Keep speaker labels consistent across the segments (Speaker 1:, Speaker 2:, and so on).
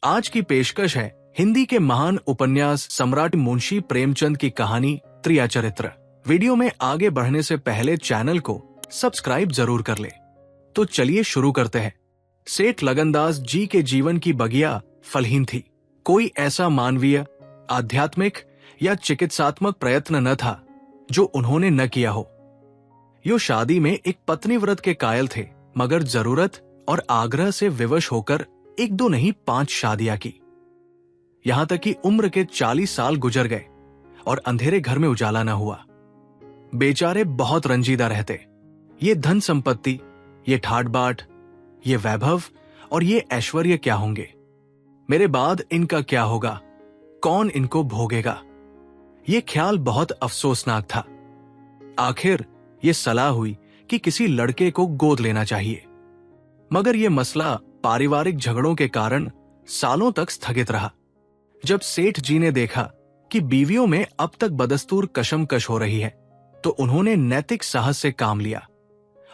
Speaker 1: आज की पेशकश है हिंदी के महान उपन्यास सम्राट मुंशी प्रेमचंद की कहानी त्रियाचरित्र। वीडियो में आगे बढ़ने से पहले चैनल को सब्सक्राइब जरूर कर ले। तो चलिए शुरू करते हैं। सेठ लगनदास जी के जीवन की बगिया फलहीन थी। कोई ऐसा मानवीय, आध्यात्मिक या चिकित्सात्मक प्रयत्न न था जो उन्होंने न किया हो। यो शादी में एक पत्नीव्रत के कायल थे, मगर जरूरत और आग्रह से विवश होकर एक दो नहीं 5 शादियां की। यहां तक कि उम्र के 40 साल गुजर गए और अंधेरे घर में उजाला न हुआ। बेचारे बहुत रंजीदा रहते। ये धन संपत्ति, ये ठाट बाट, ये वैभव और ये ऐश्वर्य क्या होंगे? मेरे बाद इनका क्या होगा? कौन इनको भोगेगा? ये ख्याल बहुत अफसोसनाक था। आखिर ये सलाह हुई कि किसी लड़के को गोद लेना चाहिए, मगर यह मसला पारिवारिक झगड़ों के कारण सालों तक स्थगित रहा। जब सेठ जी ने देखा कि बीवियों में अब तक बदस्तूर कशमकश हो रही है, तो उन्होंने नैतिक साहस से काम लिया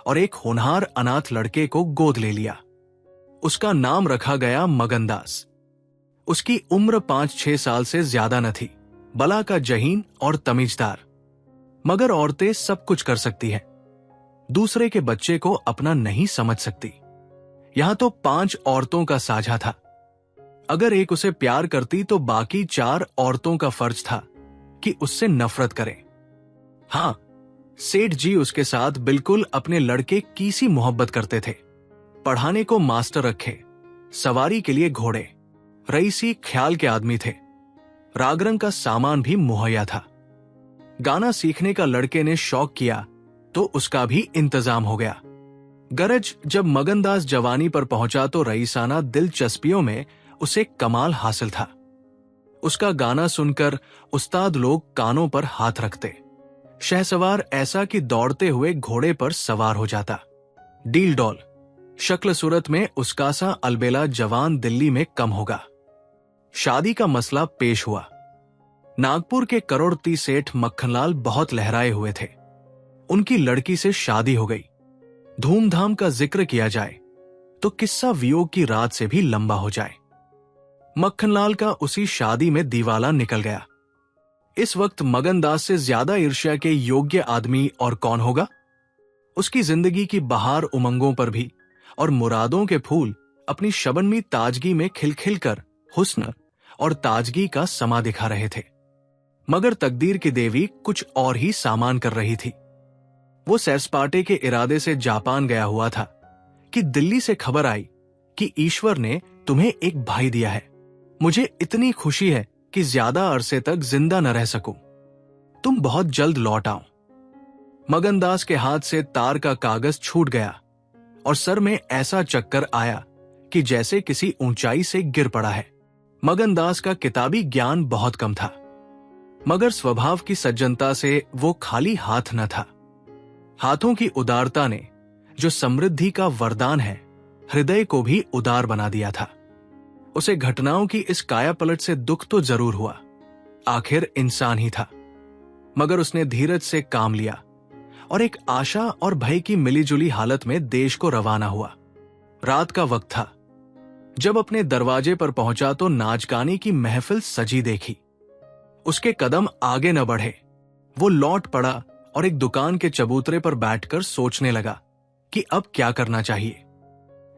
Speaker 1: और एक होनहार अनाथ लड़के को गोद ले लिया। उसका नाम रखा गया मगनदास। उसकी उम्र 5-6 साल से ज्यादा न थी, बला का जहीन और तमीजदार। मगर औरतें सब कुछ कर सकती हैं, दूसरे के बच्चे को अपना नहीं समझ सकती। यहां तो 5 औरतों का साझा था। अगर एक उसे प्यार करती तो बाकी 4 औरतों का फर्ज था कि उससे नफरत करें। हां, सेठ जी उसके साथ बिल्कुल अपने लड़के की सी मोहब्बत करते थे। पढ़ाने को मास्टर रखे, सवारी के लिए घोड़े, रईसी ख्याल के आदमी थे। रागरंग का सामान भी मुहैया था। गाना सीखने का लड़के ने शौक किया तो उसका भी इंतजाम हो गया। गरज जब मगनदास जवानी पर पहुंचा तो रईसाना दिलचस्पियों में उसे कमाल हासिल था। उसका गाना सुनकर उस्ताद लोग कानों पर हाथ रखते। शहसवार ऐसा कि दौड़ते हुए घोड़े पर सवार हो जाता। डील डॉल, शक्ल सूरत में उसका सा अलबेला जवान दिल्ली में कम होगा। शादी का मसला पेश हुआ। नागपुर के करोड़पति सेठ मक्खनलाल बहुत लहराए हुए थे। उनकी लड़की से शादी हो गई। धूमधाम का जिक्र किया जाए तो किस्सा वियोग की रात से भी लंबा हो जाए। मक्खनलाल का उसी शादी में दीवाला निकल गया। इस वक्त मगनदास से ज्यादा ईर्ष्या के योग्य आदमी और कौन होगा? उसकी जिंदगी की बहार उमंगों पर भी और मुरादों के फूल अपनी शबनमी ताजगी में खिलखिल कर हुस्न और ताजगी का समा दिखा रहे थे। मगर तकदीर की देवी कुछ और ही सामान कर रही थी। वो सैर-सपाटे के इरादे से जापान गया हुआ था कि दिल्ली से खबर आई कि ईश्वर ने तुम्हें एक भाई दिया है। मुझे इतनी खुशी है कि ज्यादा अरसे तक जिंदा न रह सकूं। तुम बहुत जल्द लौट आओ। मगनदास के हाथ से तार का कागज छूट गया और सर में ऐसा चक्कर आया कि जैसे किसी ऊंचाई से गिर पड़ा है। मगनदास का किताबी ज्ञान बहुत कम था, मगर स्वभाव की सज्जनता से वो खाली हाथ न था। हाथों की उदारता ने, जो समृद्धि का वरदान है, हृदय को भी उदार बना दिया था। उसे घटनाओं की इस कायापलट से दुख तो जरूर हुआ, आखिर इंसान ही था। मगर उसने धीरज से काम लिया और एक आशा और भय की मिलीजुली हालत में देश को रवाना हुआ। रात का वक्त था। जब अपने दरवाजे पर पहुंचा तो नाचगाने की महफिल सजी देखी। उसके कदम आगे न बढ़े। वो लौट पड़ा और एक दुकान के चबूतरे पर बैठकर सोचने लगा कि अब क्या करना चाहिए।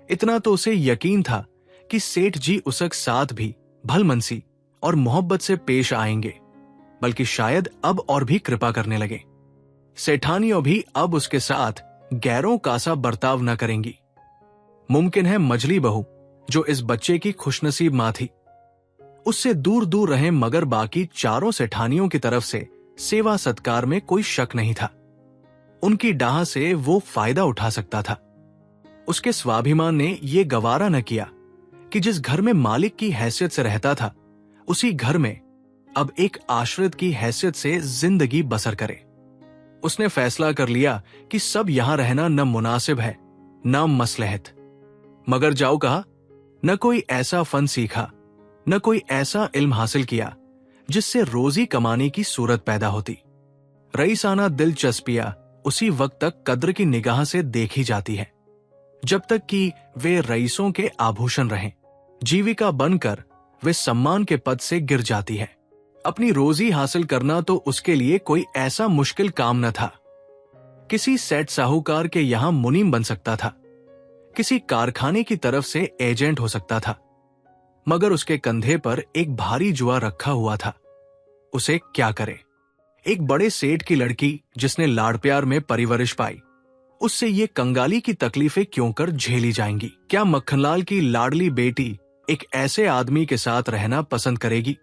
Speaker 1: इतना तो उसे यकीन था कि सेठ जी उसक साथ भी भलमनसी और मोहब्बत से पेश आएंगे, बल्कि शायद अब और भी कृपा करने लगे। सेठानियों भी अब उसके साथ गैरों का सा बर्ताव न करेंगी। मुमकिन है मजली बहू, जो इस बच्चे की खुशनसीब मां थी, उससे दूर दूर रहे, मगर बाकी 4 सेठानियों की तरफ से सेवा सत्कार में कोई शक नहीं था। उनकी डाह से वो फायदा उठा सकता था। उसके स्वाभिमान ने ये गवारा न किया कि जिस घर में मालिक की हैसियत से रहता था, उसी घर में अब एक आश्रित की हैसियत से जिंदगी बसर करे। उसने फैसला कर लिया कि सब यहां रहना न मुनासिब है, न मसलहत। मगर जाओ कहा, न कोई ऐसा फन सीखा, न कोई ऐसा इल्म हासिल किया जिससे रोजी कमाने की सूरत पैदा होती। रईसाना दिलचस्पियां उसी वक्त तक कद्र की निगाह से देखी जाती है, जब तक कि वे रईसों के आभूषण रहें, जीविका बनकर वे सम्मान के पद से गिर जाती है। अपनी रोजी हासिल करना तो उसके लिए कोई ऐसा मुश्किल काम न था। किसी सेठ साहूकार के यहां मुनीम बन सकता था, किसी कारखाने की तरफ से एजेंट हो सकता था, मगर उसके कंधे पर एक भारी जुआ रखा हुआ था। उसे क्या करे? एक बड़े सेठ की लड़की जिसने लाड़ प्यार में परवरिश पाई, उससे ये कंगाली की तकलीफें क्यों कर झेली जाएंगी? क्या मक्खनलाल की लाडली बेटी एक ऐसे आदमी के साथ रहना पसंद करेगी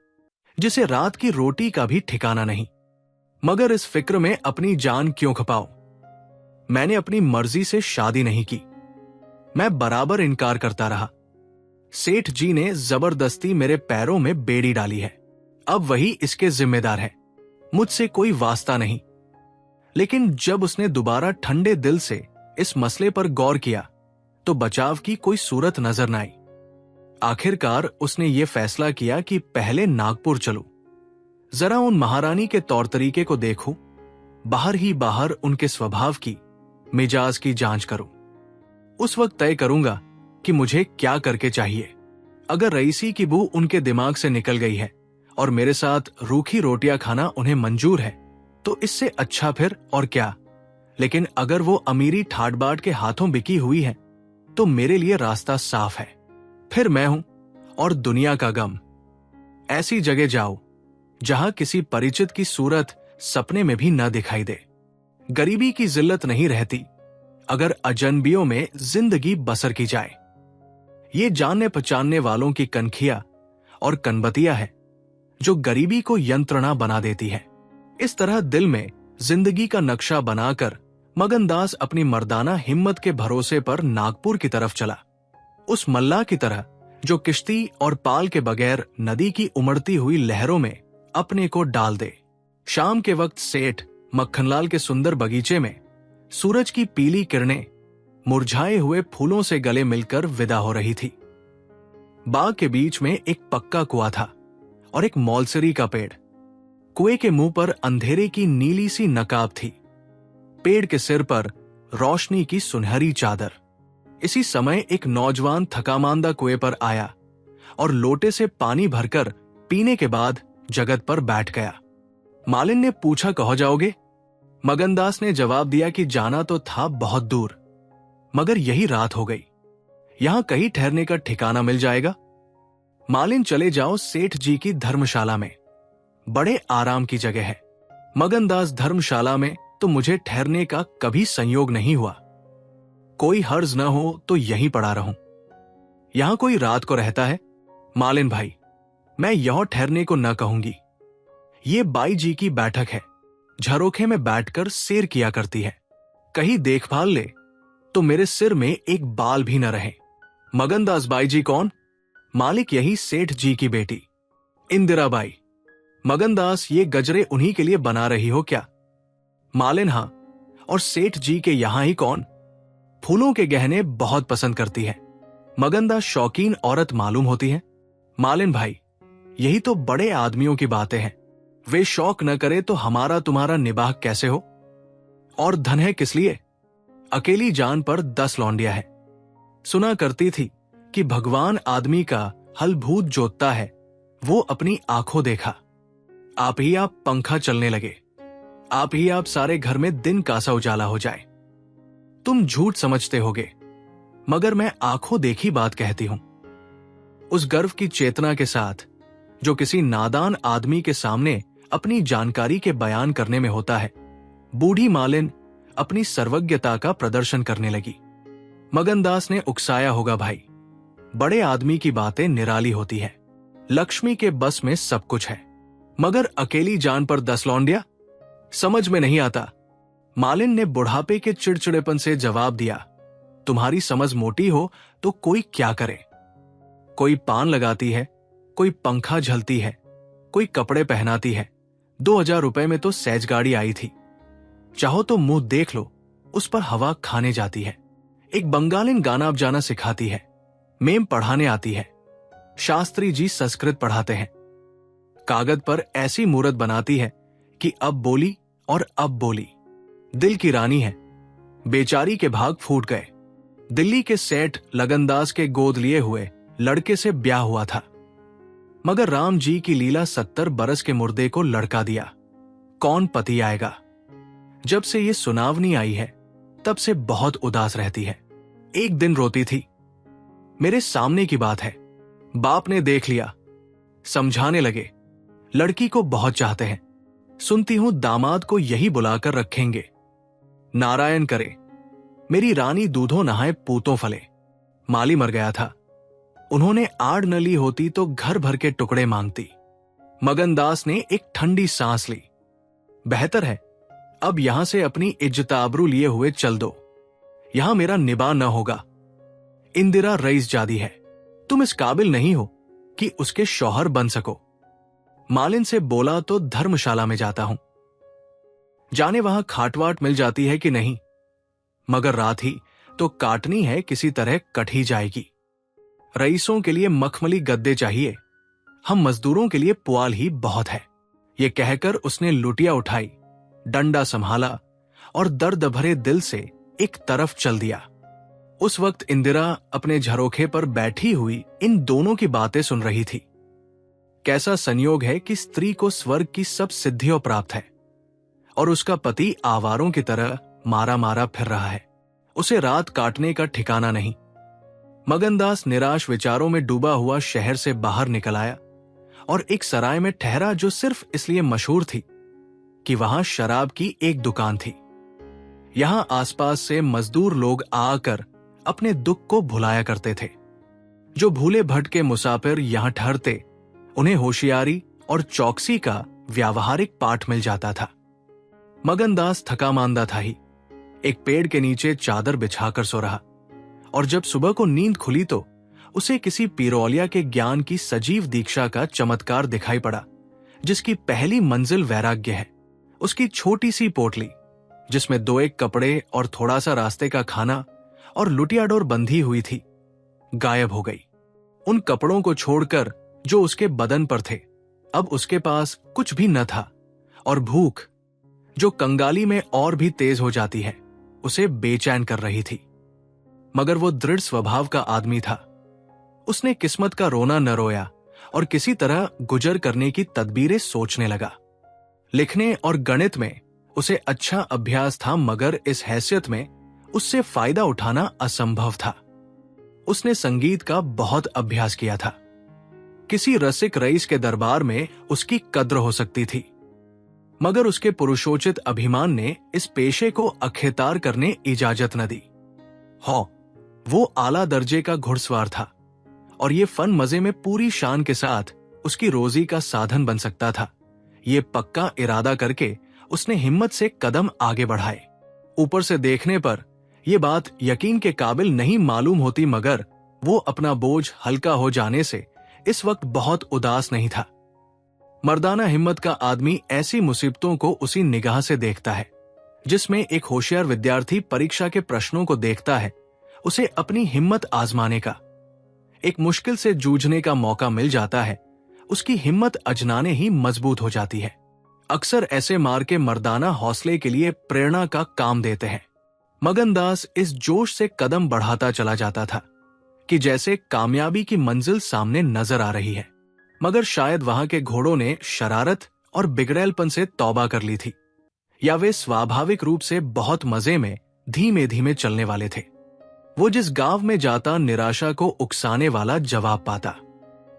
Speaker 1: जिसे रात की रोटी का भी ठिकाना नहीं? मगर इस फिक्र में अपनी जान क्यों खपाऊं? मैंने अपनी मर्जी से शादी नहीं की। मैं बराबर इनकार करता रहा। सेठ जी ने जबरदस्ती मेरे पैरों में बेड़ी डाली है। अब वही इसके जिम्मेदार है, मुझसे कोई वास्ता नहीं। लेकिन जब उसने दोबारा ठंडे दिल से इस मसले पर गौर किया तो बचाव की कोई सूरत नजर न आई। आखिरकार उसने ये फैसला किया कि पहले नागपुर चलूं, जरा उन महारानी के तौर तरीके को देखूं, बाहर ही बाहर उनके स्वभाव की, मिजाज की जांच करूं। उस वक्त तय करूंगा कि मुझे क्या करके चाहिए। अगर रईसी की बू उनके दिमाग से निकल गई है और मेरे साथ रूखी रोटियां खाना उन्हें मंजूर है तो इससे अच्छा फिर और क्या। लेकिन अगर वो अमीरी ठाट बाट के हाथों बिकी हुई है तो मेरे लिए रास्ता साफ है। फिर मैं हूं और दुनिया का गम। ऐसी जगह जाओ जहां किसी परिचित की सूरत सपने में भी न दिखाई दे। गरीबी की जिल्लत नहीं रहती अगर अजनबियों में जिंदगी बसर की जाए। ये जानने पहचानने वालों की कनखिया और कनबतिया है जो गरीबी को यंत्रणा बना देती है। इस तरह दिल में जिंदगी का नक्शा बनाकर मगनदास अपनी मर्दाना हिम्मत के भरोसे पर नागपुर की तरफ चला, उस मल्लाह की तरह जो किश्ती और पाल के बगैर नदी की उमड़ती हुई लहरों में अपने को डाल दे। शाम के वक्त सेठ मक्खनलाल के सुंदर बगीचे में सूरज की पीली किरणें मुरझाए हुए फूलों से गले मिलकर विदा हो रही थी। बाग के बीच में एक पक्का कुआं था और एक मौलसरी का पेड़। कुएं के मुंह पर अंधेरे की नीली सी नकाब थी, पेड़ के सिर पर रोशनी की सुनहरी चादर। इसी समय एक नौजवान थकामांदा कुएं पर आया और लोटे से पानी भरकर पीने के बाद जगत पर बैठ गया। मालिन ने पूछा, कहाँ जाओगे? मगनदास ने जवाब दिया कि जाना तो था बहुत दूर, मगर यही रात हो गई, यहां कहीं ठहरने का ठिकाना मिल जाएगा। मालिन, चले जाओ सेठ जी की धर्मशाला में, बड़े आराम की जगह है। मगनदास, धर्मशाला में तो मुझे ठहरने का कभी संयोग नहीं हुआ। कोई हर्ज न हो तो यहीं पड़ा रहूं। यहां कोई रात को रहता है? मालिन भाई, मैं यहां ठहरने को न कहूंगी। ये बाई जी की बैठक है, झरोखे में बैठकर सेर किया करती है। कहीं देखभाल ले तो मेरे सिर में एक बाल भी न रहे। मगनदास, बाई जी कौन? मालिक, यही सेठ जी की बेटी इंदिरा बाई। मगनदास, ये गजरे उन्हीं के लिए बना रही हो क्या? मालिन, हां। और सेठ जी के यहां ही कौन? फूलों के गहने बहुत पसंद करती है। मगनदास, शौकीन औरत मालूम होती है। मालिन भाई, यही तो बड़े आदमियों की बातें हैं। वे शौक न करे तो हमारा तुम्हारा निबाह कैसे हो? और धन है किस लिए? अकेली जान पर 10 लौंडिया है। सुना करती थी कि भगवान आदमी का हल भूत जोतता है, वो अपनी आंखों देखा। आप ही आप पंखा चलने लगे, आप ही आप सारे घर में दिन का सा उजाला हो जाए। तुम झूठ समझते होगे, मगर मैं आंखों देखी बात कहती हूं। उस गर्व की चेतना के साथ जो किसी नादान आदमी के सामने अपनी जानकारी के बयान करने में होता है, बूढ़ी मालिन अपनी सर्वज्ञता का प्रदर्शन करने लगी। मगनदास ने उकसाया होगा, भाई, बड़े आदमी की बातें निराली होती है, लक्ष्मी के बस में सब कुछ है, मगर अकेली जान पर 10 लौंडिया? समझ में नहीं आता। मालिन ने बुढ़ापे के चिड़चिड़ेपन से जवाब दिया, तुम्हारी समझ मोटी हो तो कोई क्या करे। कोई पान लगाती है, कोई पंखा झलती है, कोई कपड़े पहनाती है। 2000 रुपए में तो सैज गाड़ी आई थी। चाहो तो मुंह देख लो, उस पर हवा खाने जाती है। एक बंगालिन गाना बजाना सिखाती है, मेम पढ़ाने आती है, शास्त्री जी संस्कृत पढ़ाते हैं। कागज पर ऐसी मूरत बनाती है कि अब बोली और अब बोली। दिल की रानी है, बेचारी के भाग फूट गए। दिल्ली के सेठ लगनदास के गोद लिए हुए लड़के से ब्याह हुआ था, मगर राम जी की लीला 70 बरस के मुर्दे को लड़का दिया। कौन पति आएगा? जब से ये सुनावनी आई है तब से बहुत उदास रहती है। एक दिन रोती थी। मेरे सामने की बात है। बाप ने देख लिया, समझाने लगे, लड़की को बहुत चाहते हैं। सुनती हूं दामाद को यही बुलाकर रखेंगे। नारायण करे, मेरी रानी दूधों नहाए पूतों फले। माली मर गया था, उन्होंने आड़ न ली होती तो घर भर के टुकड़े मांगती। मगनदास ने एक ठंडी सांस ली। बेहतर है अब यहां से अपनी इज्जत-आबरू लिए हुए चल दो, यहां मेरा निभा न होगा। इंदिरा रईस जादी है, तुम इस काबिल नहीं हो कि उसके शौहर बन सको। मालिन से बोला तो धर्मशाला में जाता हूं, जाने वहां खाटवाट मिल जाती है कि नहीं, मगर रात ही तो काटनी है, किसी तरह कट ही जाएगी। रईसों के लिए मखमली गद्दे चाहिए, हम मजदूरों के लिए पुआल ही बहुत है। ये कहकर उसने लुटिया उठाई, डंडा संभाला और दर्द भरे दिल से एक तरफ चल दिया। उस वक्त इंदिरा अपने झरोखे पर बैठी हुई इन दोनों की बातें सुन रही थी। कैसा संयोग है कि स्त्री को स्वर्ग की सब सिद्धियों प्राप्त है और उसका पति आवारों की तरह मारा मारा फिर रहा है। उसे रात काटने का ठिकाना नहीं। मगनदास निराश विचारों में डूबा हुआ शहर से बाहर निकल आया और एक सराय में ठहरा, जो सिर्फ इसलिए मशहूर थी कि वहां शराब की एक दुकान थी। यहां आसपास से मजदूर लोग आकर अपने दुख को भुलाया करते थे। जो भूले भटके मुसाफिर यहां ठहरते, उन्हें होशियारी और चौकसी का व्यावहारिक पाठ मिल जाता था। मगनदास थका मांदा था ही, एक पेड़ के नीचे चादर बिछाकर सो रहा, और जब सुबह को नींद खुली तो उसे किसी पीरोलिया के ज्ञान की सजीव दीक्षा का चमत्कार दिखाई पड़ा, जिसकी पहली मंजिल वैराग्य है। उसकी छोटी सी पोटली, जिसमें 2-1 कपड़े और थोड़ा सा रास्ते का खाना और लुटियाडोर बंधी हुई थी, गायब हो गई। उन कपड़ों को छोड़कर जो उसके बदन पर थे, अब उसके पास कुछ भी न था, और भूख, जो कंगाली में और भी तेज हो जाती है, उसे बेचैन कर रही थी। मगर वो दृढ़ स्वभाव का आदमी था। उसने किस्मत का रोना न रोया और किसी तरह गुजर करने की तदबीरें सोचने लगा। लिखने और गणित में उसे अच्छा अभ्यास था, मगर इस हैसियत में उससे फायदा उठाना असंभव था। उसने संगीत का बहुत अभ्यास किया था। किसी रसिक रईस के दरबार में उसकी कद्र हो सकती थी, मगर उसके पुरुषोचित अभिमान ने इस पेशे को अखेतार करने इजाजत न दी। वो आला दर्जे का घुड़सवार था और ये फन मजे में पूरी शान के साथ उसकी रोजी का साधन बन सकता था। ये पक्का इरादा करके उसने हिम्मत से कदम आगे बढ़ाए। ऊपर से देखने पर यह बात यकीन के काबिल नहीं मालूम होती, मगर वो अपना बोझ हल्का हो जाने से इस वक्त बहुत उदास नहीं था। मर्दाना हिम्मत का आदमी ऐसी मुसीबतों को उसी निगाह से देखता है जिसमें एक होशियार विद्यार्थी परीक्षा के प्रश्नों को देखता है। उसे अपनी हिम्मत आजमाने का, एक मुश्किल से जूझने का मौका मिल जाता है। उसकी हिम्मत अजनाने ही मजबूत हो जाती है। अक्सर ऐसे मार के मर्दाना हौसले के लिए प्रेरणा का काम देते हैं। मगनदास इस जोश से कदम बढ़ाता चला जाता था कि जैसे कामयाबी की मंजिल सामने नजर आ रही है, मगर शायद वहां के घोड़ों ने शरारत और बिगड़ैलपन से तौबा कर ली थी, या वे स्वाभाविक रूप से बहुत मजे में धीमे धीमे चलने वाले थे। वो जिस गांव में जाता, निराशा को उकसाने वाला जवाब पाता।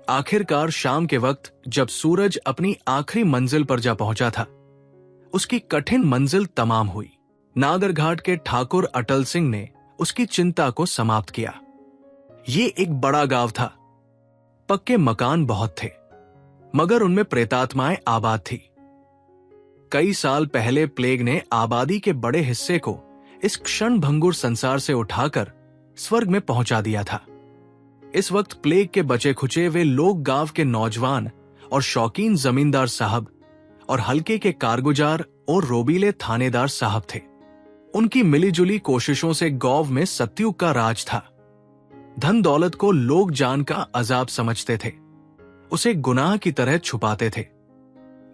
Speaker 1: आखिरकार शाम के वक्त जब सूरज अपनी आखिरी मंजिल पर जा पहुंचा था, उसकी कठिन मंजिल तमाम हुई। नागरघाट के ठाकुर अटल सिंह ने उसकी चिंता को समाप्त किया। ये एक बड़ा गांव था। पक्के मकान बहुत थे, मगर उनमें प्रेतात्माएं आबाद थी। कई साल पहले प्लेग ने आबादी के बड़े हिस्से को इस क्षण भंगुर संसार से उठाकर स्वर्ग में पहुंचा दिया था। इस वक्त प्लेग के बचे खुचे वे लोग गांव के नौजवान और शौकीन जमींदार साहब और हल्के के कारगुजार और रोबीले थानेदार साहब थे। उनकी मिलीजुली कोशिशों से गौव में सतयुग का राज था। धन दौलत को लोग जान का अजाब समझते थे, उसे गुनाह की तरह छुपाते थे।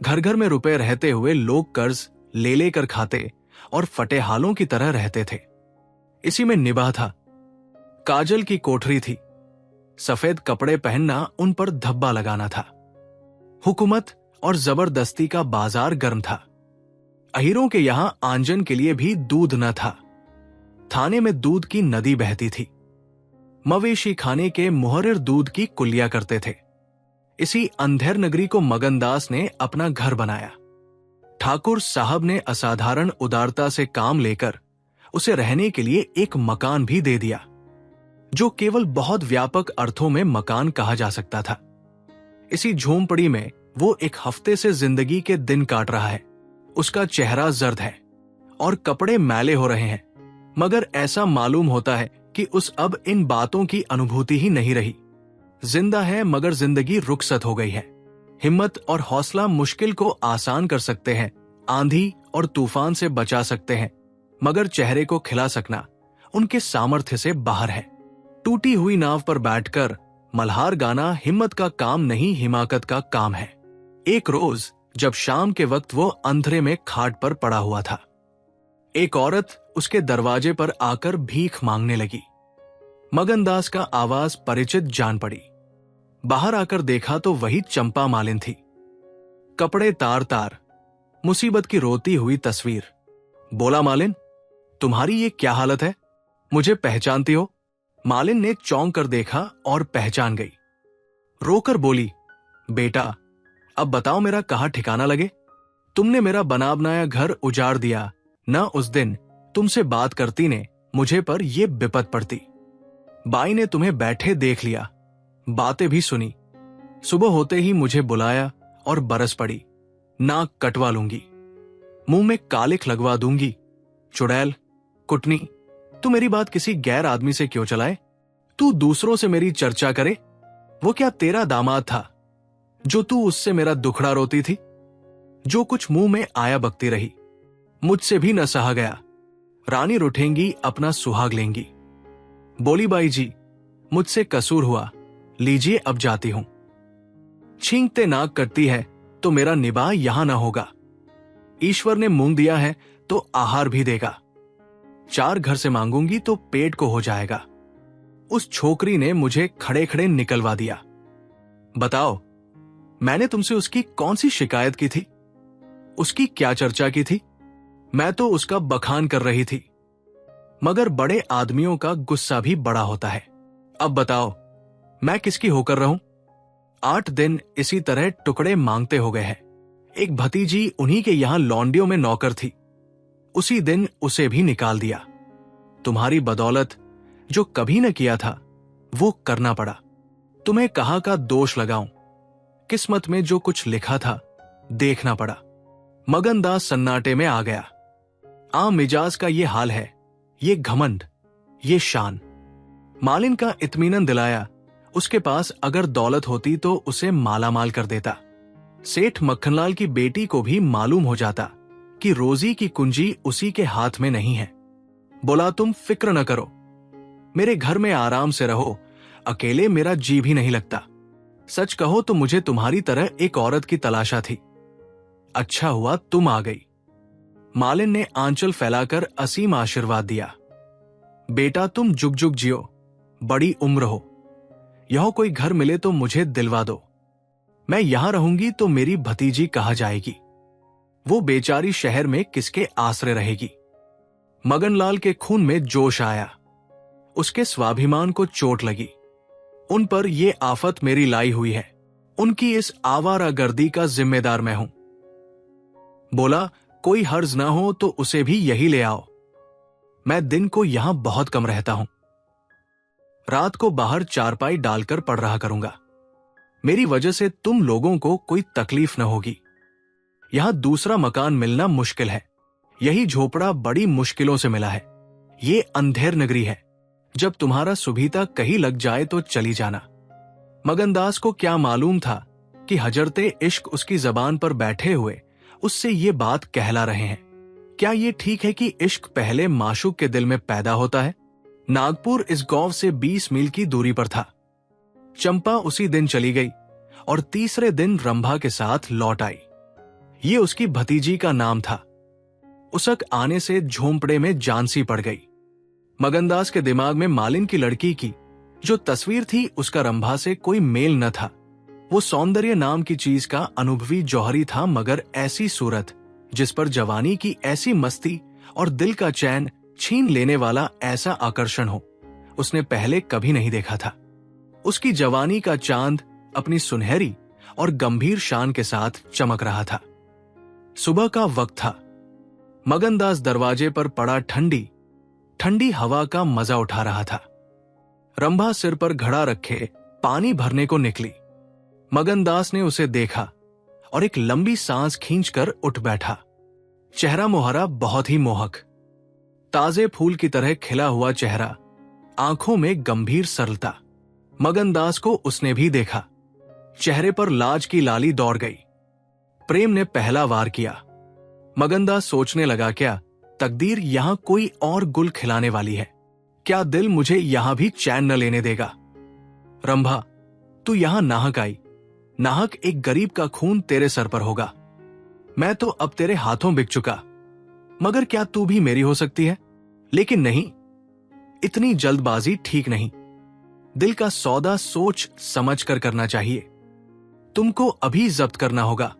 Speaker 1: घर घर में रुपए रहते हुए लोग कर्ज ले लेकर खाते और फटेहालों की तरह रहते थे। इसी में निभा था। काजल की कोठरी थी, सफेद कपड़े पहनना उन पर धब्बा लगाना था। हुकूमत और जबरदस्ती का बाजार गर्म था। अहीरों के यहां आंजन के लिए भी दूध न था। थाने में दूध की नदी बहती थी। मवेशी खाने के मुहर्रिर दूध की कुलिया करते थे। इसी अंधेर नगरी को मगनदास ने अपना घर बनाया। ठाकुर साहब ने असाधारण उदारता से काम लेकर उसे रहने के लिए एक मकान भी दे दिया, जो केवल बहुत व्यापक अर्थों में मकान कहा जा सकता था। इसी झोंपड़ी में वो एक हफ्ते से जिंदगी के दिन काट रहा है। उसका चेहरा जर्द है और कपड़े मैले हो रहे हैं, मगर ऐसा मालूम होता है कि उस अब इन बातों की अनुभूति ही नहीं रही। जिंदा है मगर जिंदगी रुखसत हो गई है। हिम्मत और हौसला मुश्किल को आसान कर सकते हैं, आंधी और तूफान से बचा सकते हैं, मगर चेहरे को खिला सकना उनके सामर्थ्य से बाहर है। टूटी हुई नाव पर बैठकर मल्हार गाना हिम्मत का काम नहीं, हिमाकत का काम है। एक रोज जब शाम के वक्त वो अंधेरे में खाट पर पड़ा हुआ था, एक औरत उसके दरवाजे पर आकर भीख मांगने लगी। मगनदास का आवाज परिचित जान पड़ी। बाहर आकर देखा तो वही चंपा मालिन थी। कपड़े तार तार, मुसीबत की रोती हुई तस्वीर। बोला, मालिन, तुम्हारी ये क्या हालत है? मुझे पहचानती हो? मालिन ने चौंक कर देखा और पहचान गई। रोकर बोली, बेटा, अब बताओ मेरा कहाँ ठिकाना लगे? तुमने मेरा बना बनाया घर उजाड़ दिया। न उस दिन तुमसे बात करती ने मुझे पर यह विपत पड़ती। बाई ने तुम्हें बैठे देख लिया, बातें भी सुनी। सुबह होते ही मुझे बुलाया और बरस पड़ी। नाक कटवा लूंगी, मुंह में कालिख लगवा दूंगी। चुड़ैल, कुटनी, तू मेरी बात किसी गैर आदमी से क्यों चलाए? तू दूसरों से मेरी चर्चा करे। वो क्या तेरा दामाद था जो तू उससे मेरा दुखड़ा रोती थी? जो कुछ मुंह में आया बकती रही, मुझसे भी न सहा गया। रानी रुठेंगी, अपना सुहाग लेंगी। बोली, बाई जी, मुझसे कसूर हुआ, लीजिए अब जाती हूं। छींकते नाक करती है तो मेरा निबाह यहां ना होगा। ईश्वर ने मूंग दिया है तो आहार भी देगा। 4 घर से मांगूंगी तो पेट को हो जाएगा। उस छोकरी ने मुझे खड़े खड़े निकलवा दिया। बताओ, मैंने तुमसे उसकी कौन सी शिकायत की थी? उसकी क्या चर्चा की थी? मैं तो उसका बखान कर रही थी। मगर बड़े आदमियों का गुस्सा भी बड़ा होता है। अब बताओ, मैं किसकी होकर रहूं? 8 दिन इसी तरह टुकड़े मांगते हो गए हैं। एक भतीजी उन्हीं के यहां लौंडियों में नौकर थी। उसी दिन उसे भी निकाल दिया। तुम्हारी बदौलत जो कभी न किया था वो करना पड़ा। तुम्हें कहां का दोष लगाऊं? किस्मत में जो कुछ लिखा था देखना पड़ा। मगनदास सन्नाटे में आ गया। आम मिजाज का ये हाल है, ये घमंड, ये शान। मालिन का इत्मीनान दिलाया। उसके पास अगर दौलत होती तो उसे मालामाल कर देता। सेठ मक्खनलाल की बेटी को भी मालूम हो जाता कि रोजी की कुंजी उसी के हाथ में नहीं है। बोला, तुम फिक्र न करो, मेरे घर में आराम से रहो। अकेले मेरा जी भी नहीं लगता। सच कहो तो मुझे तुम्हारी तरह एक औरत की तलाशा थी। अच्छा हुआ तुम आ गई। मालिन ने आंचल फैलाकर असीम आशीर्वाद दिया। बेटा, तुम जुग जुग जियो, बड़ी उम्र हो। यह कोई घर मिले तो मुझे दिलवा दो। मैं यहां रहूंगी तो मेरी भतीजी कहाँ जाएगी? वो बेचारी शहर में किसके आसरे रहेगी? मगनलाल के खून में जोश आया। उसके स्वाभिमान को चोट लगी। उन पर यह आफत मेरी लाई हुई है। उनकी इस आवारागर्दी का जिम्मेदार मैं हूं। बोला, कोई हर्ज ना हो तो उसे भी यही ले आओ। मैं दिन को यहां बहुत कम रहता हूं। रात को बाहर चारपाई डालकर पढ़ रहा करूंगा। मेरी वजह से तुम लोगों को कोई तकलीफ न होगी। यहां दूसरा मकान मिलना मुश्किल है। यही झोपड़ा बड़ी मुश्किलों से मिला है। ये अंधेर नगरी है। जब तुम्हारा सुभीता कहीं लग जाए तो चली जाना। मगनदास को क्या मालूम था कि हजरते इश्क उसकी जबान पर बैठे हुए उससे ये बात कहला रहे हैं। क्या ये ठीक है कि इश्क पहले माशूक के दिल में पैदा होता है? नागपुर इस गांव से 20 मील की दूरी पर था। चंपा उसी दिन चली गई और तीसरे दिन रंभा के साथ लौट आई। ये उसकी भतीजी का नाम था। उसक आने से झोंपड़े में जान सी पड़ गई। मगनदास के दिमाग में मालिन की लड़की की जो तस्वीर थी उसका रंभा से कोई मेल न था। वो सौंदर्य नाम की चीज का अनुभवी जौहरी था, मगर ऐसी सूरत जिस पर जवानी की ऐसी मस्ती और दिल का चैन छीन लेने वाला ऐसा आकर्षण हो, उसने पहले कभी नहीं देखा था। उसकी जवानी का चांद अपनी सुनहरी और गंभीर शान के साथ चमक रहा था। सुबह का वक्त था। मगनदास दरवाजे पर पड़ा ठंडी ठंडी हवा का मजा उठा रहा था। रंभा सिर पर घड़ा रखे पानी भरने को निकली। मगनदास ने उसे देखा और एक लंबी सांस खींचकर उठ बैठा। चेहरा मोहरा बहुत ही मोहक, ताजे फूल की तरह खिला हुआ चेहरा, आंखों में गंभीर सरलता। मगनदास को उसने भी देखा। चेहरे पर लाज की लाली दौड़ गई। प्रेम ने पहला वार किया। मगनदास सोचने लगा, क्या तकदीर यहां कोई और गुल खिलाने वाली है? क्या दिल मुझे यहां भी चैन न लेने देगा? रंभा, तू यहां नाहक आई। नाहक एक गरीब का खून तेरे सर पर होगा। मैं तो अब तेरे हाथों बिक चुका, मगर क्या तू भी मेरी हो सकती है? लेकिन नहीं, इतनी जल्दबाजी ठीक नहीं। दिल का सौदा सोच समझ कर करना चाहिए। तुमको अभी जब्त करना होगा।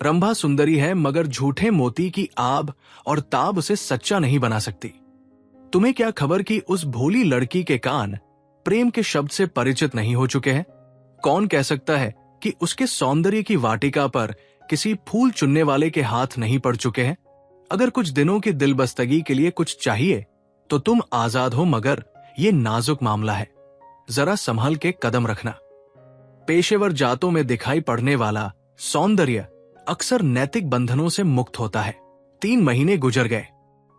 Speaker 1: रंभा सुंदरी है, मगर झूठे मोती की आब और ताब उसे सच्चा नहीं बना सकती। तुम्हें क्या खबर कि उस भोली लड़की के कान प्रेम के शब्द से परिचित नहीं हो चुके हैं? कौन कह सकता है कि उसके सौंदर्य की वाटिका पर किसी फूल चुनने वाले के हाथ नहीं पड़ चुके हैं? अगर कुछ दिनों की दिलबस्तगी के लिए कुछ चाहिए तो तुम आजाद हो, मगर ये नाजुक मामला है, जरा संभल के कदम रखना। पेशेवर जातों में दिखाई पड़ने वाला सौंदर्य अक्सर नैतिक बंधनों से मुक्त होता है। 3 महीने गुजर गए।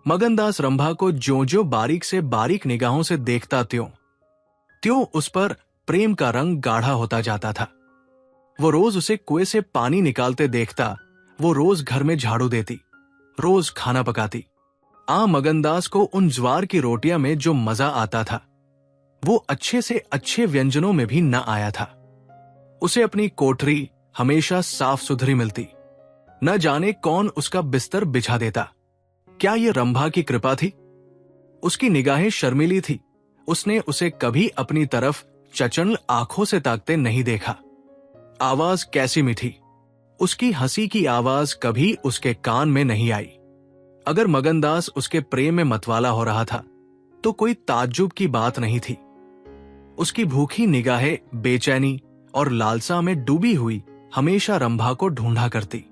Speaker 1: मगनदास रंभा को ज्यों-ज्यों बारीक से बारीक निगाहों से देखता त्यों उस पर प्रेम का रंग गाढ़ा होता जाता था। वो रोज उसे कुएं से पानी निकालते देखता, वो रोज घर में झाड़ू देती, रोज खाना पकाती। मगनदास को उन ज्वार की रोटियां में जो मजा आता था, वो अच्छे से अच्छे व्यंजनों में भी न आया था। उसे अपनी कोठरी हमेशा साफ सुथरी मिलती। न जाने कौन उसका बिस्तर बिछा देता। क्या ये रंभा की कृपा थी? उसकी निगाहें शर्मीली थी। उसने उसे कभी अपनी तरफ चचल आंखों से ताकते नहीं देखा। आवाज कैसी मीठी। उसकी हंसी की आवाज कभी उसके कान में नहीं आई। अगर मगनदास उसके प्रेम में मतवाला हो रहा था तो कोई ताज्जुब की बात नहीं थी। उसकी भूखी निगाहें बेचैनी और लालसा में डूबी हुई हमेशा रंभा को ढूंढा करती।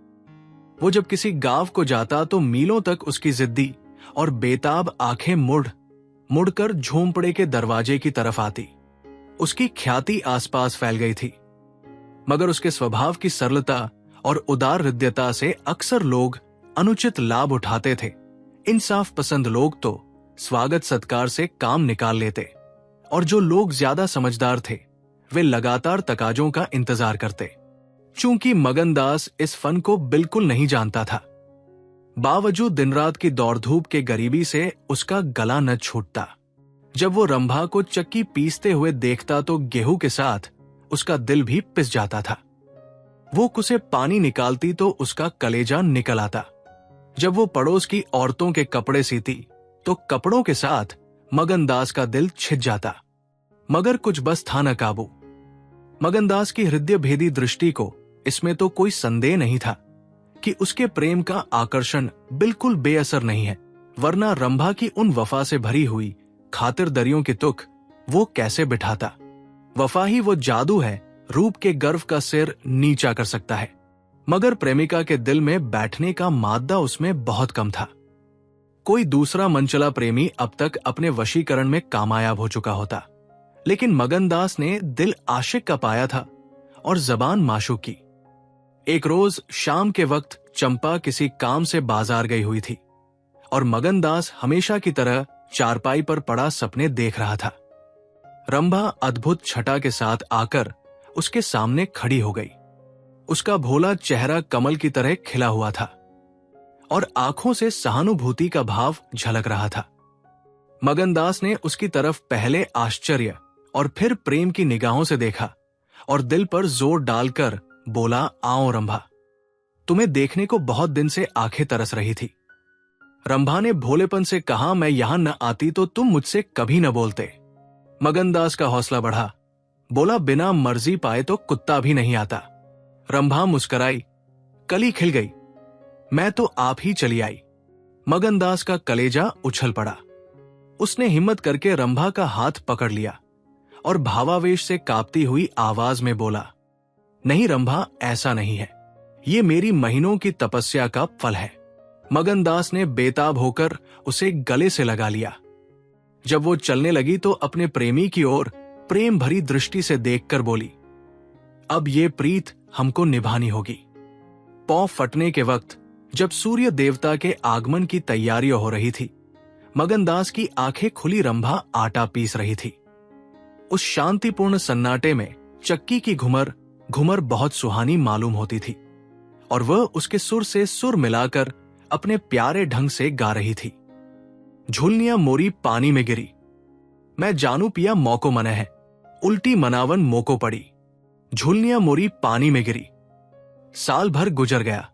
Speaker 1: वो जब किसी गांव को जाता तो मीलों तक उसकी जिद्दी और बेताब आंखें मुड़कर झोंपड़े के दरवाजे की तरफ आती। उसकी ख्याति आसपास फैल गई थी, मगर उसके स्वभाव की सरलता और उदार हृदयता से अक्सर लोग अनुचित लाभ उठाते थे। इंसाफ पसंद लोग तो स्वागत सत्कार से काम निकाल लेते, और जो लोग ज्यादा समझदार थे वे लगातार तकाजों का इंतजार करते। चूंकि मगनदास इस फन को बिल्कुल नहीं जानता था, बावजूद दिन रात की दौड़ धूप के गरीबी से उसका गला न छूटता। जब वो रंभा को चक्की पीसते हुए देखता तो गेहूं के साथ उसका दिल भी पिस जाता था। वो कुसे पानी निकालती तो उसका कलेजा निकल आता। जब वो पड़ोस की औरतों के कपड़े सीती तो कपड़ों के साथ मगनदास का दिल छिद जाता। मगर कुछ बस था न काबू। मगनदास की हृदय भेदी दृष्टि को इसमें तो कोई संदेह नहीं था कि उसके प्रेम का आकर्षण बिल्कुल बेअसर नहीं है, वरना रंभा की उन वफा से भरी हुई खातिरदारियों की तुक वो कैसे बिठाता। वफा ही वो जादू है, रूप के गर्व का सिर नीचा कर सकता है। मगर प्रेमिका के दिल में बैठने का मादा उसमें बहुत कम था। कोई दूसरा मनचला प्रेमी अब तक अपने वशीकरण में कामयाब हो चुका होता, लेकिन मगनदास ने दिल आशिक का पाया था और जबान माशूक की। एक रोज शाम के वक्त चंपा किसी काम से बाजार गई हुई थी और मगनदास हमेशा की तरह चारपाई पर पड़ा सपने देख रहा था। रंभा अद्भुत छटा के साथ आकर उसके सामने खड़ी हो गई। उसका भोला चेहरा कमल की तरह खिला हुआ था और आंखों से सहानुभूति का भाव झलक रहा था। मगनदास ने उसकी तरफ पहले आश्चर्य और फिर प्रेम की निगाहों से देखा और दिल पर जोर डालकर बोला, आओ रंभा, तुम्हें देखने को बहुत दिन से आंखें तरस रही थी। रंभा ने भोलेपन से कहा, मैं यहां न आती तो तुम मुझसे कभी न बोलते। मगनदास का हौसला बढ़ा। बोला, बिना मर्जी पाए तो कुत्ता भी नहीं आता। रंभा मुस्कराई, कली खिल गई। मैं तो आप ही चली आई। मगनदास का कलेजा उछल पड़ा। उसने हिम्मत करके रंभा का हाथ पकड़ लिया और भावावेश से कांपती हुई आवाज में बोला, नहीं रंभा, ऐसा नहीं है। ये मेरी महीनों की तपस्या का फल है। मगनदास ने बेताब होकर उसे गले से लगा लिया। जब वो चलने लगी तो अपने प्रेमी की ओर प्रेम भरी दृष्टि से देखकर बोली, अब ये प्रीत हमको निभानी होगी। पौ फटने के वक्त जब सूर्य देवता के आगमन की तैयारी हो रही थी, मगनदास की आंखें खुली रंभा आटा पीस रही थी। उस शांतिपूर्ण सन्नाटे में चक्की की घुमर घुमर बहुत सुहानी मालूम होती थी और वह उसके सुर से सुर मिलाकर अपने प्यारे ढंग से गा रही थी। झुलनिया मोरी पानी में गिरी, मैं जानू पिया मौको मने है, उल्टी मनावन मोको पड़ी। झुलनिया मोरी पानी में गिरी। साल भर गुजर गया।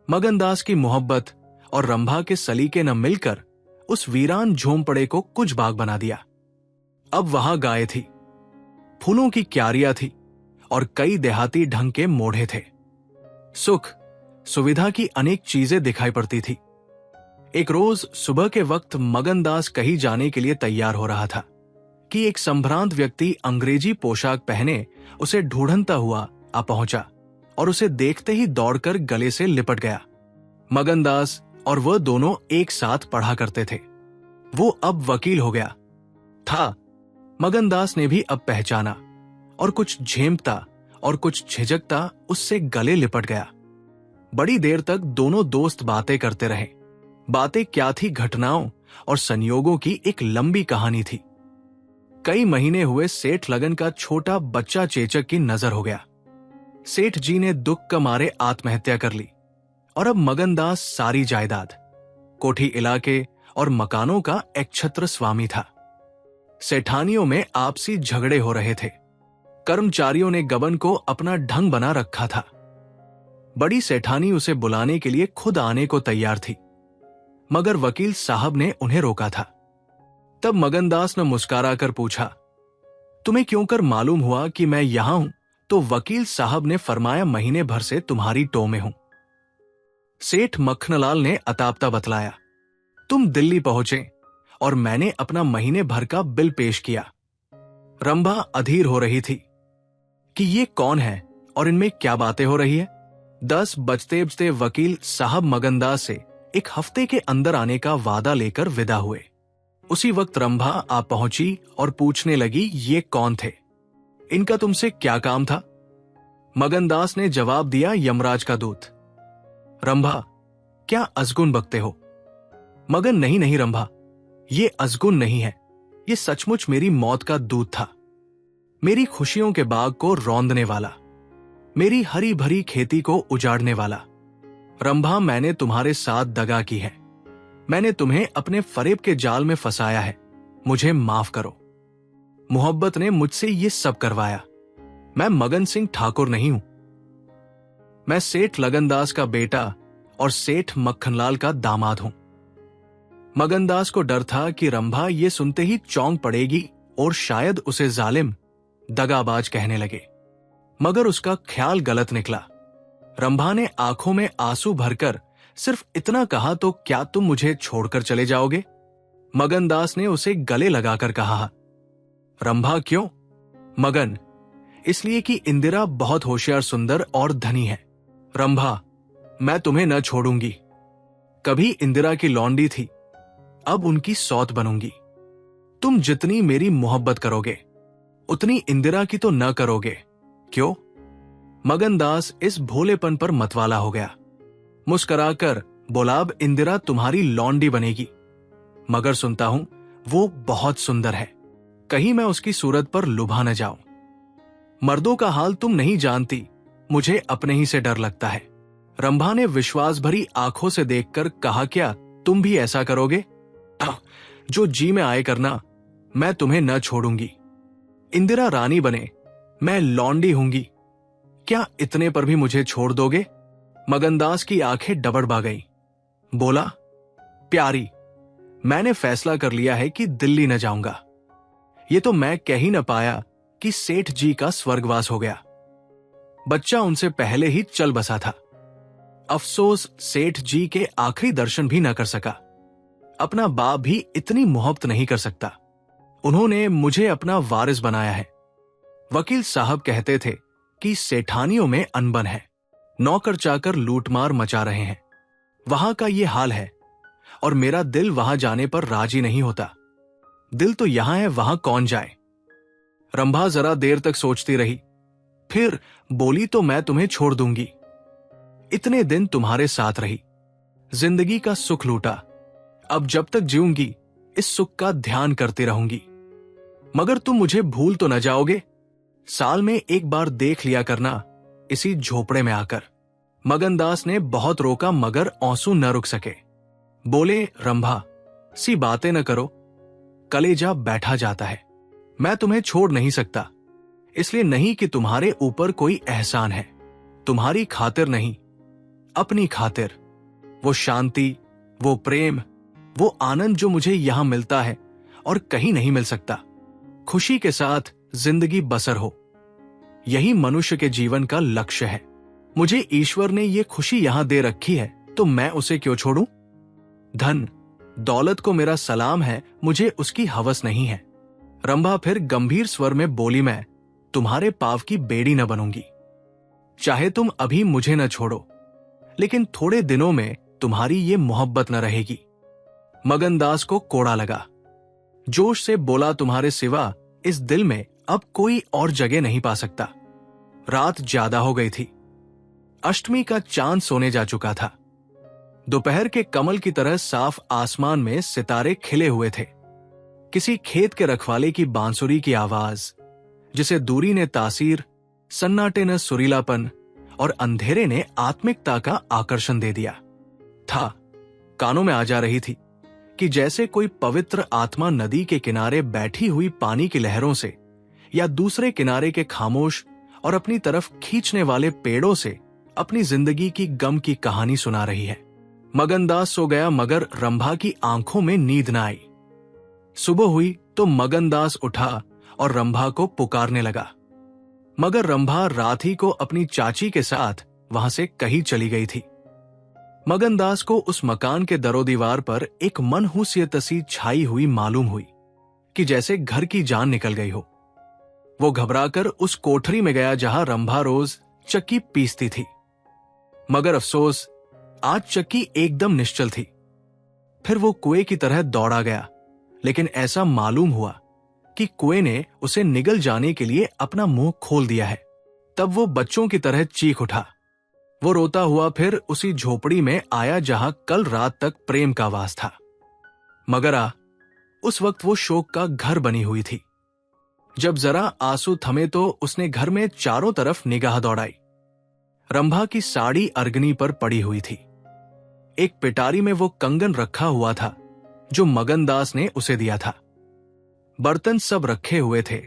Speaker 1: मगनदास की मोहब्बत और रंभा के सलीके न मिलकर उस वीरान झोंपड़े को कुछ बाग बना दिया। अब वहां गाय थी, फूलों की क्यारियां थी और कई देहाती ढंग के मोढ़े थे। सुख सुविधा की अनेक चीजें दिखाई पड़ती थी। एक रोज सुबह के वक्त मगनदास कहीं जाने के लिए तैयार हो रहा था कि एक संभ्रांत व्यक्ति अंग्रेजी पोशाक पहने उसे ढूंढता हुआ आ पहुंचा और उसे देखते ही दौड़कर गले से लिपट गया। मगनदास और वह दोनों एक साथ पढ़ा करते थे। वो अब वकील हो गया था। मगनदास ने भी अब पहचाना और कुछ झेमता और कुछ झिझकता उससे गले लिपट गया। बड़ी देर तक दोनों दोस्त बातें करते रहे। बातें क्या थी, घटनाओं और संयोगों की एक लंबी कहानी थी। कई महीने हुए सेठ लगन का छोटा बच्चा चेचक की नजर हो गया। सेठ जी ने दुख के मारे आत्महत्या कर ली और अब मगनदास सारी जायदाद, कोठी इलाके और मकानों का एकछत्र स्वामी था। सेठानियों में आपसी झगड़े हो रहे थे। कर्मचारियों ने गबन को अपना ढंग बना रखा था। बड़ी सेठानी उसे बुलाने के लिए खुद आने को तैयार थी, मगर वकील साहब ने उन्हें रोका था। तब मगनदास ने मुस्कुरा कर पूछा, तुम्हें क्यों कर मालूम हुआ कि मैं यहां हूं? तो वकील साहब ने फरमाया, महीने भर से तुम्हारी टो में हूं। सेठ मखनलाल ने अतापता बतलाया, तुम दिल्ली पहुंचे और मैंने अपना महीने भर का बिल पेश किया। रंभा अधीर हो रही थी कि ये कौन है और इनमें क्या बातें हो रही है। 10 बजते बजते वकील साहब मगनदास से एक हफ्ते के अंदर आने का वादा लेकर विदा हुए। उसी वक्त रंभा आ पहुंची और पूछने लगी, ये कौन थे? इनका तुमसे क्या काम था? मगनदास ने जवाब दिया, यमराज का दूत। रंभा, क्या अजगुन बकते हो? मगन, नहीं नहीं रंभा, ये अजगुन नहीं है, ये सचमुच मेरी मौत का दूत था। मेरी खुशियों के बाग को रौंदने वाला, मेरी हरी भरी खेती को उजाड़ने वाला। रंभा, मैंने तुम्हारे साथ दगा की है। मैंने तुम्हें अपने फरेब के जाल में फंसाया है। मुझे माफ करो। मोहब्बत ने मुझसे ये सब करवाया। मैं मगन सिंह ठाकुर नहीं हूं। मैं सेठ लगनदास का बेटा और सेठ मक्खनलाल का दामाद हूं। मगनदास को डर था कि रंभा ये सुनते ही चौंक पड़ेगी और शायद उसे जालिम, दगाबाज कहने लगे, मगर उसका ख्याल गलत निकला। रंभा ने आंखों में आंसू भरकर सिर्फ इतना कहा, तो क्या तुम मुझे छोड़कर चले जाओगे? मगनदास ने उसे गले लगाकर कहा। रंभा, क्यों? मगन, इसलिए कि इंदिरा बहुत होशियार, सुंदर और धनी है। रंभा, मैं तुम्हें न छोड़ूंगी। कभी इंदिरा की लौंडी थी, अब उनकी सौत बनूंगी। तुम जितनी मेरी मोहब्बत करोगे उतनी इंदिरा की तो न करोगे, क्यों? मगनदास इस भोलेपन पर मतवाला हो गया। मुस्कुराकर बोला, अब इंदिरा तुम्हारी लौंडी बनेगी, मगर सुनता हूं वो बहुत सुंदर है, कहीं मैं उसकी सूरत पर लुभा न जाऊं। मर्दों का हाल तुम नहीं जानती, मुझे अपने ही से डर लगता है। रंभा ने विश्वास भरी आंखों से देखकर कहा, क्या तुम भी ऐसा करोगे? जो जी में आए करना, मैं तुम्हें न छोड़ूंगी। इंदिरा रानी बने, मैं लौंडी हूंगी, क्या इतने पर भी मुझे छोड़ दोगे? मगनदास की आंखें डबडबा गई। बोला, प्यारी, मैंने फैसला कर लिया है कि दिल्ली न जाऊंगा। ये तो मैं कह ही न पाया कि सेठ जी का स्वर्गवास हो गया। बच्चा उनसे पहले ही चल बसा था। अफसोस सेठ जी के आखिरी दर्शन भी न कर सका। अपना बाप भी इतनी मोहब्बत नहीं कर सकता। उन्होंने मुझे अपना वारिस बनाया है। वकील साहब कहते थे कि सेठानियों में अनबन है, नौकर चाकर लूटमार मचा रहे हैं। वहां का ये हाल है और मेरा दिल वहां जाने पर राजी नहीं होता। दिल तो यहां है, वहां कौन जाए। रंभा जरा देर तक सोचती रही, फिर बोली, तो मैं तुम्हें छोड़ दूंगी। इतने दिन तुम्हारे साथ रही, जिंदगी का सुख लूटा। अब जब तक जीऊंगी इस सुख का ध्यान करती रहूंगी। मगर तुम मुझे भूल तो न जाओगे? साल में एक बार देख लिया करना, इसी झोपड़े में आकर। मगनदास ने बहुत रोका मगर आंसू न रुक सके। बोले, रंभा सी बातें न करो, कलेजा बैठा जाता है। मैं तुम्हें छोड़ नहीं सकता, इसलिए नहीं कि तुम्हारे ऊपर कोई एहसान है। तुम्हारी खातिर नहीं, अपनी खातिर। वो शांति, वो प्रेम, वो आनंद जो मुझे यहां मिलता है और कहीं नहीं मिल सकता। खुशी के साथ जिंदगी बसर हो, यही मनुष्य के जीवन का लक्ष्य है। मुझे ईश्वर ने ये खुशी यहां दे रखी है, तो मैं उसे क्यों छोड़ूं? धन दौलत को मेरा सलाम है, मुझे उसकी हवस नहीं है। रंभा फिर गंभीर स्वर में बोली, मैं तुम्हारे पाव की बेड़ी न बनूंगी। चाहे तुम अभी मुझे न छोड़ो, लेकिन थोड़े दिनों में तुम्हारी ये मोहब्बत न रहेगी। मगनदास को कोड़ा लगा। जोश से बोला, तुम्हारे सिवा इस दिल में अब कोई और जगह नहीं पा सकता। रात ज्यादा हो गई थी। अष्टमी का चांद सोने जा चुका था। दोपहर के कमल की तरह साफ आसमान में सितारे खिले हुए थे। किसी खेत के रखवाले की बांसुरी की आवाज, जिसे दूरी ने तासीर, सन्नाटे ने सुरीलापन और अंधेरे ने आत्मिकता का आकर्षण दे दिया था, कानों में आ जा रही थी कि जैसे कोई पवित्र आत्मा नदी के किनारे बैठी हुई पानी की लहरों से या दूसरे किनारे के खामोश और अपनी तरफ खींचने वाले पेड़ों से अपनी जिंदगी की गम की कहानी सुना रही है। मगनदास सो गया मगर रंभा की आंखों में नींद न आई। सुबह हुई तो मगनदास उठा और रंभा को पुकारने लगा, मगर रंभा रात ही को अपनी चाची के साथ वहां से कहीं चली गई थी। मगनदास को उस मकान के दरो दीवार पर एक मनहूसियत सी छाई हुई मालूम हुई कि जैसे घर की जान निकल गई हो। वो घबराकर उस कोठरी में गया जहां रंभा रोज चक्की पीसती थी। मगर अफसोस, आज चक्की एकदम निश्चल थी। फिर वो कुएं की तरह दौड़ा गया, लेकिन ऐसा मालूम हुआ कि कुएं ने उसे निगल जाने के लिए अपना मुंह खोल दिया है। तब वो बच्चों की तरह चीख उठा। वो रोता हुआ फिर उसी झोपड़ी में आया जहां कल रात तक प्रेम का वास था। मगर उस वक्त वो शोक का घर बनी हुई थी। जब जरा आंसू थमे तो उसने घर में चारों तरफ निगाह दौड़ाई। रंभा की साड़ी अर्गनी पर पड़ी हुई थी। एक पिटारी में वो कंगन रखा हुआ था जो मगनदास ने उसे दिया था। बर्तन सब रखे हुए थे,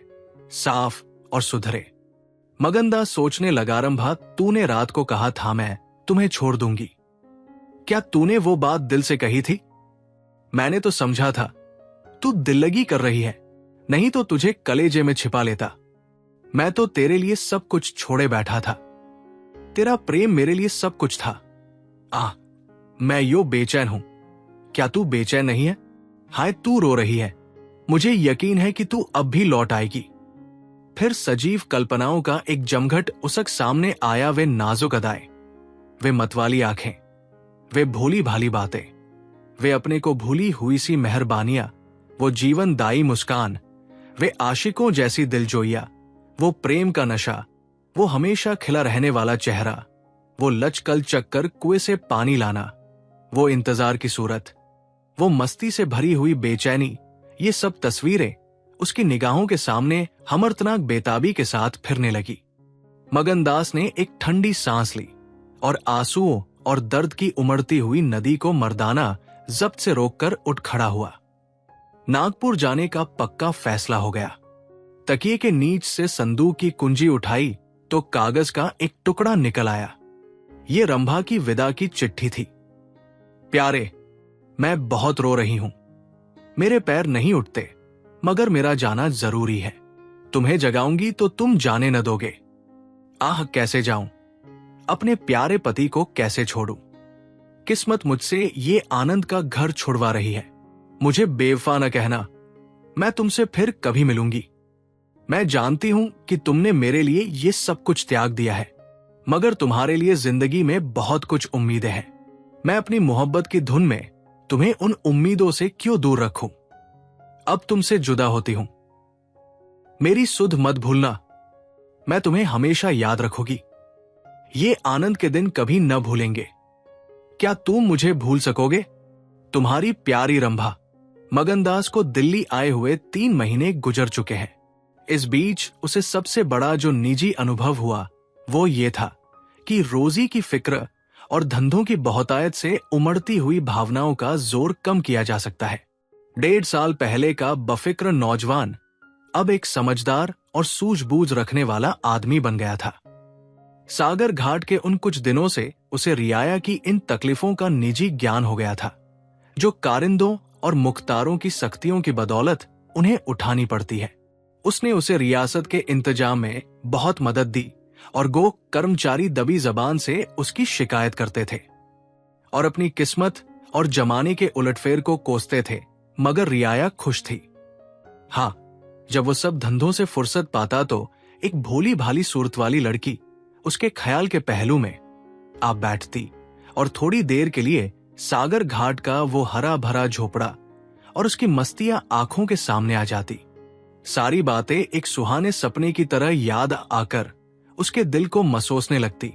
Speaker 1: साफ और सुधरे। मगनदास सोचने लगा, रंभा तूने रात को कहा था मैं तुम्हें छोड़ दूंगी। क्या तूने वो बात दिल से कही थी? मैंने तो समझा था तू दिल्लगी कर रही है, नहीं तो तुझे कलेजे में छिपा लेता। मैं तो तेरे लिए सब कुछ छोड़े बैठा था। तेरा प्रेम मेरे लिए सब कुछ था। मैं यो बेचैन हूं। क्या तू बेचैन नहीं है? हाय, तू रो रही है। मुझे यकीन है कि तू अब भी लौट आएगी। फिर सजीव कल्पनाओं का एक जमघट उसक सामने आया। वे नाजुक अदाएं, वे मतवाली आंखें, वे भोली भाली बातें, वे अपने को भूली हुई सी मेहरबानियां, वो जीवनदायी मुस्कान, वे आशिकों जैसी दिलजोइया, वो प्रेम का नशा, वो हमेशा खिला रहने वाला चेहरा, वो लचकल चक्कर कुएं से पानी लाना, वो इंतजार की सूरत, वो मस्ती से भरी हुई बेचैनी, ये सब तस्वीरें उसकी निगाहों के सामने हमर्तनाक बेताबी के साथ फिरने लगी। मगनदास ने एक ठंडी सांस ली और आंसुओं और दर्द की उमड़ती हुई नदी को मर्दाना जब्त से रोककर उठ खड़ा हुआ। नागपुर जाने का पक्का फैसला हो गया। तकिए के नीच से संदूक की कुंजी उठाई तो कागज का एक टुकड़ा निकल आया। ये रंभा की विदा की चिट्ठी थी। प्यारे, मैं बहुत रो रही हूं। मेरे पैर नहीं उठते। मगर मेरा जाना जरूरी है। तुम्हें जगाऊंगी तो तुम जाने न दोगे। आह, कैसे जाऊं? अपने प्यारे पति को कैसे छोड़ूं? किस्मत मुझसे ये आनंद का घर छुड़वा रही है। मुझे बेवफा न कहना, मैं तुमसे फिर कभी मिलूंगी। मैं जानती हूं कि तुमने मेरे लिए ये सब कुछ त्याग दिया है, मगर तुम्हारे लिए जिंदगी में बहुत कुछ उम्मीदें हैं। मैं अपनी मोहब्बत की धुन में तुम्हें उन उम्मीदों से क्यों दूर रखूं? अब तुमसे जुदा होती हूं। मेरी सुध मत भूलना, मैं तुम्हें हमेशा याद रखूंगी। ये आनंद के दिन कभी न भूलेंगे। क्या तुम मुझे भूल सकोगे? तुम्हारी प्यारी रंभा। मगनदास को दिल्ली आए हुए 3 महीने गुजर चुके हैं। इस बीच उसे सबसे बड़ा जो निजी अनुभव हुआ वो ये था कि रोजी की फिक्र और धंधों की बहुतायत से उमड़ती हुई भावनाओं का जोर कम किया जा सकता है। 1.5 साल पहले का बफिक्र नौजवान अब एक समझदार और सूझबूझ रखने वाला आदमी बन गया था। सागर घाट के उन कुछ दिनों से उसे रियाया की इन तकलीफों का निजी ज्ञान हो गया था, जो कारिंदों और मुख्तारों की सख्तियों की बदौलत उन्हें उठानी पड़ती है। उसने उसे रियासत के इंतजाम में बहुत मदद दी और गो कर्मचारी दबी जबान से उसकी शिकायत करते थे और अपनी किस्मत और जमाने के उलटफेर को कोसते थे, मगर रियाया खुश थी। हाँ, जब वो सब धंधों से फुर्सत पाता तो एक भोली भाली सूरत वाली लड़की उसके ख्याल के पहलू में आ बैठती और थोड़ी देर के लिए सागर घाट का वो हरा भरा झोपड़ा और उसकी मस्तियां आंखों के सामने आ जाती। सारी बातें एक सुहाने सपने की तरह याद आकर उसके दिल को मसोसने लगती।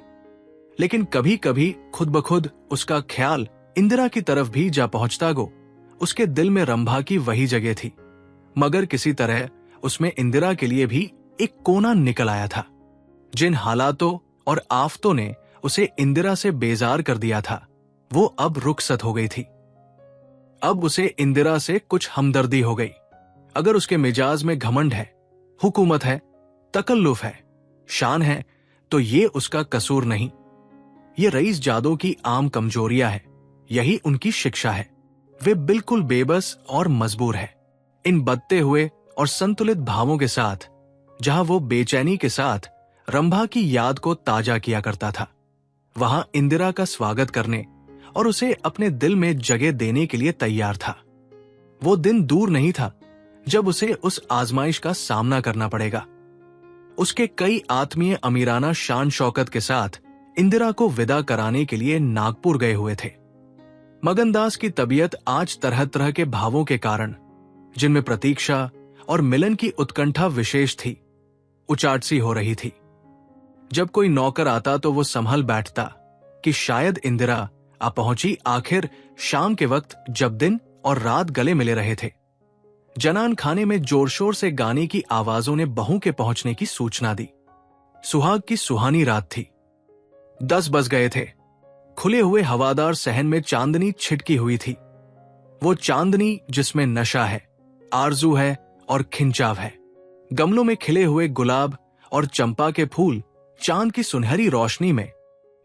Speaker 1: लेकिन कभी कभी खुद ब खुद उसका ख्याल इंदिरा की तरफ भी जा पहुंचता गो उसके दिल में रंभा की वही जगह थी, मगर किसी तरह उसमें इंदिरा के लिए भी एक कोना निकल आया था। जिन हालातों और आफतों ने उसे इंदिरा से बेजार कर दिया था वो अब रुखसत हो गई थी। अब उसे इंदिरा से कुछ हमदर्दी हो गई। अगर उसके मिजाज में घमंड है, हुकूमत है, तकल्लुफ है, शान है, तो ये उसका कसूर नहीं। ये रईस जादों की आम कमजोरियां है, यही उनकी शिक्षा है। वे बिल्कुल बेबस और मजबूर है। इन बदते हुए और संतुलित भावों के साथ जहां वो बेचैनी के साथ रंभा की याद को ताजा किया करता था, वहां इंदिरा का स्वागत करने और उसे अपने दिल में जगह देने के लिए तैयार था। वो दिन दूर नहीं था जब उसे उस आजमाइश का सामना करना पड़ेगा। उसके कई आत्मीय अमीराना शान शौकत के साथ इंदिरा को विदा कराने के लिए नागपुर गए हुए थे। मगनदास की तबीयत आज तरह तरह के भावों के कारण, जिनमें प्रतीक्षा और मिलन की उत्कंठा विशेष थी, उचाट सी हो रही थी। जब कोई नौकर आता तो वो संभल बैठता कि शायद इंदिरा आ पहुंची आखिर शाम के वक्त जब दिन और रात गले मिले रहे थे। जनान खाने में जोर शोर से गाने की आवाजों ने बहू के पहुंचने की सूचना दी। सुहाग की सुहानी रात थी। 10 बज गए थे। खुले हुए हवादार सहन में चांदनी छिटकी हुई थी। वो चांदनी जिसमें नशा है, आरजू है और खिंचाव है। गमलों में खिले हुए गुलाब और चंपा के फूल चांद की सुनहरी रोशनी में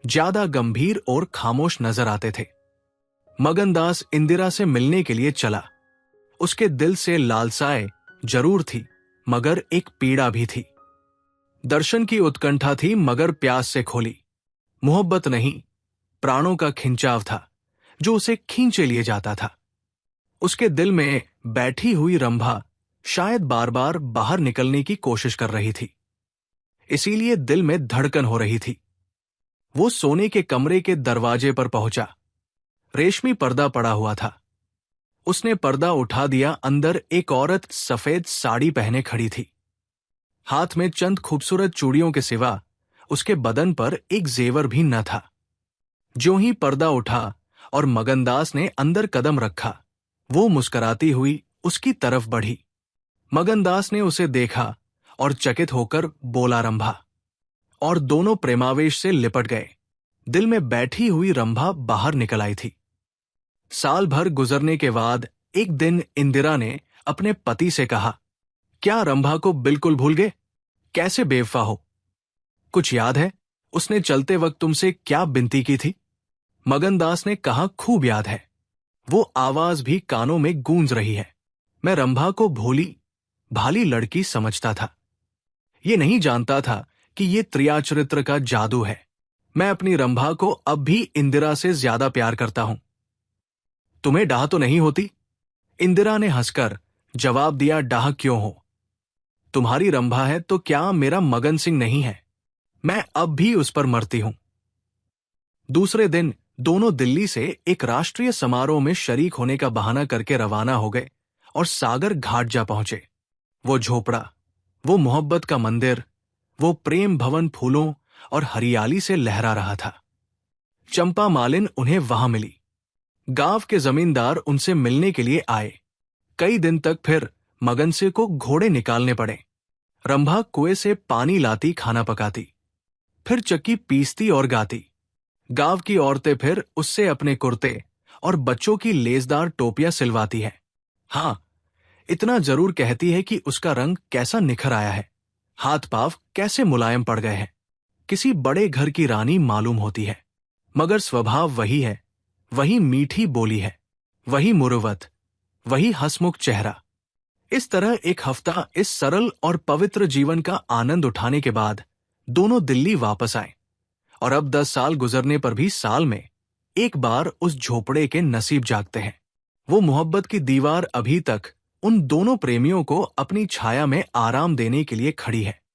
Speaker 1: ज्यादा गंभीर और खामोश नजर आते थे। मगनदास इंदिरा से मिलने के लिए चला। उसके दिल से लालसाएं जरूर थी, मगर एक पीड़ा भी थी। दर्शन की उत्कंठा थी, मगर प्यास से खोली। मोहब्बत नहीं, प्राणों का खिंचाव था जो उसे खींचे लिए जाता था। उसके दिल में बैठी हुई रंभा शायद बार बार बाहर निकलने की कोशिश कर रही थी, इसीलिए दिल में धड़कन हो रही थी। वो सोने के कमरे के दरवाजे पर पहुंचा। रेशमी पर्दा पड़ा हुआ था। उसने पर्दा उठा दिया। अंदर एक औरत सफेद साड़ी पहने खड़ी थी। हाथ में चंद खूबसूरत चूड़ियों के सिवा उसके बदन पर एक जेवर भी न था। ज्यों ही पर्दा उठा और मगनदास ने अंदर कदम रखा, वो मुस्कुराती हुई उसकी तरफ बढ़ी। मगनदास ने उसे देखा और चकित होकर बोला रंभा, और दोनों प्रेमावेश से लिपट गए। दिल में बैठी हुई रंभा बाहर निकल आई थी। साल भर गुजरने के बाद एक दिन इंदिरा ने अपने पति से कहा, क्या रंभा को बिल्कुल भूल गए? कैसे बेवफा हो? कुछ याद है उसने चलते वक्त तुमसे क्या बिनती की थी? मगनदास ने कहा, खूब याद है। वो आवाज भी कानों में गूंज रही है। मैं रंभा को भूली भाली लड़की समझता था। ये नहीं जानता था कि ये त्रियाचरित्र का जादू है। मैं अपनी रंभा को अब भी इंदिरा से ज्यादा प्यार करता हूं। तुम्हें डाह तो नहीं होती? इंदिरा ने हंसकर जवाब दिया, डाह क्यों हो? तुम्हारी रंभा है तो क्या मेरा मगन सिंह नहीं है? मैं अब भी उस पर मरती हूं। दूसरे दिन दोनों दिल्ली से एक राष्ट्रीय समारोह में शरीक होने का बहाना करके रवाना हो गए और सागर घाट जा पहुंचे। वो झोपड़ा, वो मोहब्बत का मंदिर, वो प्रेम भवन फूलों और हरियाली से लहरा रहा था। चंपा मालिन उन्हें वहां मिली। गांव के जमींदार उनसे मिलने के लिए आए। कई दिन तक फिर मगनसे को घोड़े निकालने पड़े। रंभा कुएं से पानी लाती, खाना पकाती, फिर चक्की पीसती और गाती। गांव की औरतें फिर उससे अपने कुर्ते और बच्चों की लेसदार टोपियां सिलवाती है। हाँ, इतना जरूर कहती है कि उसका रंग कैसा निखर आया है, हाथ पांव कैसे मुलायम पड़ गए हैं। किसी बड़े घर की रानी मालूम होती है, मगर स्वभाव वही है, वही मीठी बोली है, वही मुरुवत, वही हंसमुख चेहरा। इस तरह एक हफ्ता इस सरल और पवित्र जीवन का आनंद उठाने के बाद दोनों दिल्ली वापस आए और अब 10 साल गुजरने पर भी साल में एक बार उस झोपड़े के नसीब जागते हैं। वो मोहब्बत की दीवार अभी तक उन दोनों प्रेमियों को अपनी छाया में आराम देने के लिए खड़ी है।